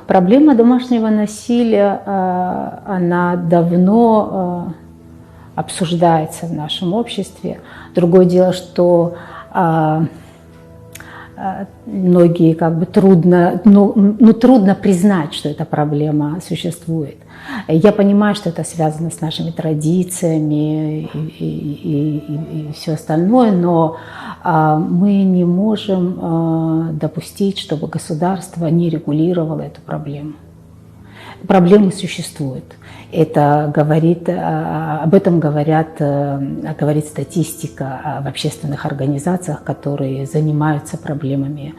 Проблема домашнего насилия, она давно обсуждается в нашем обществе. Другое дело, что многие трудно признать, что эта проблема существует. Я понимаю, что это связано с нашими традициями и все остальное, но мы не можем допустить, чтобы государство не регулировало эту проблему. Проблемы существуют. Об этом говорит статистика в общественных организациях, которые занимаются проблемами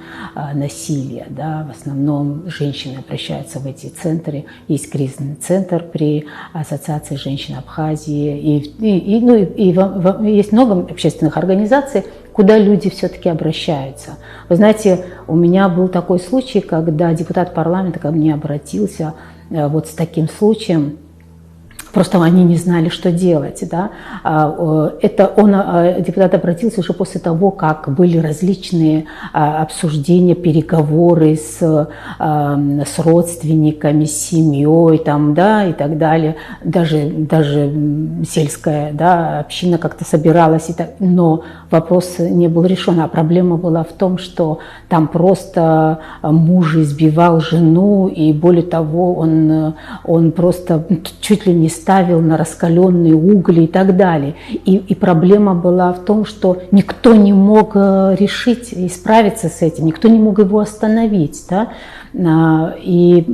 насилия. Да. В основном женщины обращаются в эти центры. Есть кризисный центр при Ассоциации женщин Абхазии. И есть много общественных организаций, куда люди все-таки обращаются. Вы знаете, у меня был такой случай, когда депутат парламента ко мне обратился вот с таким случаем. Просто они не знали, что делать. Да? Депутат обратился уже после того, как были различные обсуждения, переговоры с родственниками, с семьей там, да, и так далее. Даже сельская, да, община как-то собиралась, но вопрос не был решен. А проблема была в том, что там просто муж избивал жену, и более того, он просто чуть ли не ставил на раскаленные угли и так далее. И проблема была в том, что никто не мог решить и справиться с этим, никто не мог его остановить. Да? И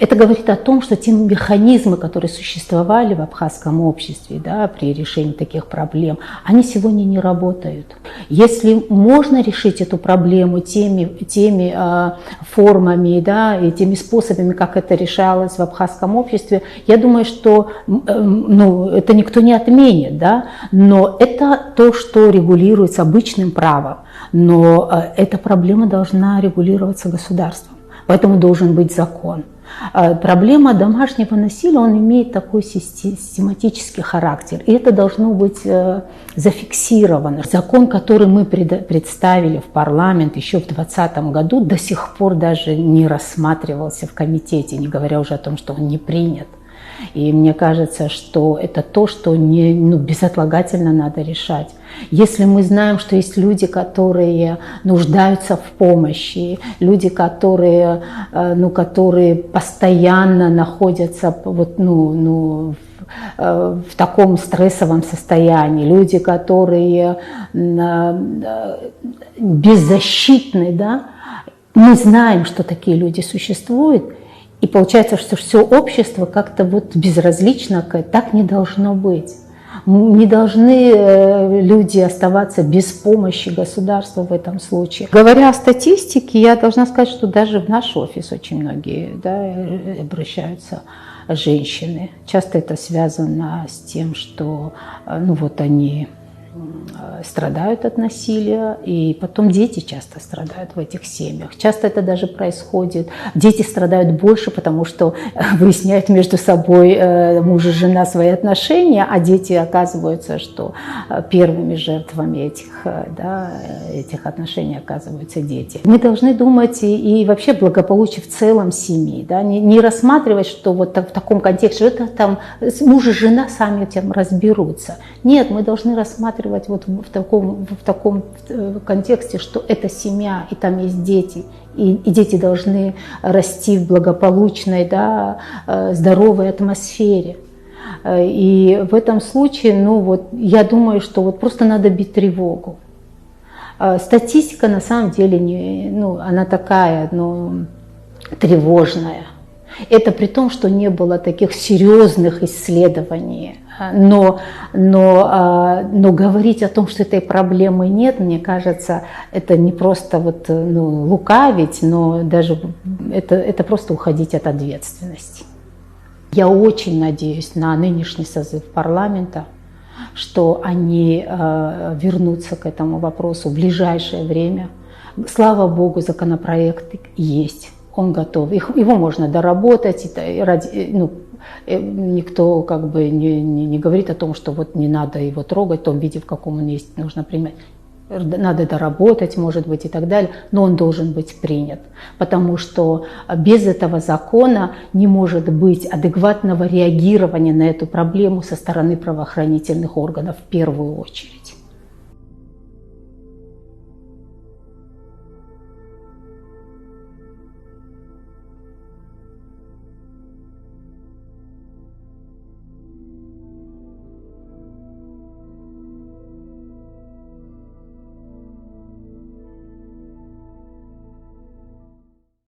это говорит о том, что те механизмы, которые существовали в абхазском обществе, да, при решении таких проблем, они сегодня не работают. Если можно решить эту проблему теми формами, да, и теми способами, как это решалось в абхазском обществе, я думаю, что это никто не отменит, да, но это то, что регулируется обычным правом. Но эта проблема должна регулироваться государством, поэтому должен быть закон. Проблема домашнего насилия, он имеет такой систематический характер, и это должно быть зафиксировано. Закон, который мы представили в парламент еще в 2020 году, до сих пор даже не рассматривался в комитете, не говоря уже о том, что он не принят. И мне кажется, что это то, что безотлагательно надо решать. Если мы знаем, что есть люди, которые нуждаются в помощи, люди, которые постоянно находятся в таком стрессовом состоянии, люди, которые беззащитны, да? Мы знаем, что такие люди существуют. И получается, что все общество как-то безразлично, так не должно быть. Не должны люди оставаться без помощи государства в этом случае. Говоря о статистике, я должна сказать, что даже в наш офис очень многие, да, обращаются женщины. Часто это связано с тем, что они страдают от насилия, и потом дети часто страдают в этих семьях. Часто это даже происходит. Дети страдают больше, потому что выясняют между собой муж и жена свои отношения, а дети оказываются, что первыми жертвами этих отношений оказываются дети. Мы должны думать и вообще благополучие в целом семьи, да? Не рассматривать, что вот в таком контексте, что это там муж и жена сами этим разберутся. Нет, мы должны рассматривать вот в таком контексте, что это семья, и там есть дети, и дети должны расти в благополучной, да, здоровой атмосфере. И в этом случае, я думаю, что просто надо бить тревогу. Статистика на самом деле она такая, тревожная. Это при том, что не было таких серьезных исследований. Но говорить о том, что этой проблемы нет, мне кажется, это не просто лукавить, но даже это просто уходить от ответственности. Я очень надеюсь на нынешний созыв парламента, что они вернутся к этому вопросу в ближайшее время. Слава Богу, законопроект есть, он готов, его можно доработать, никто не говорит о том, что не надо его трогать в том виде, в каком он есть, нужно принять. надо доработать, может быть, и так далее, но он должен быть принят, потому что без этого закона не может быть адекватного реагирования на эту проблему со стороны правоохранительных органов в первую очередь.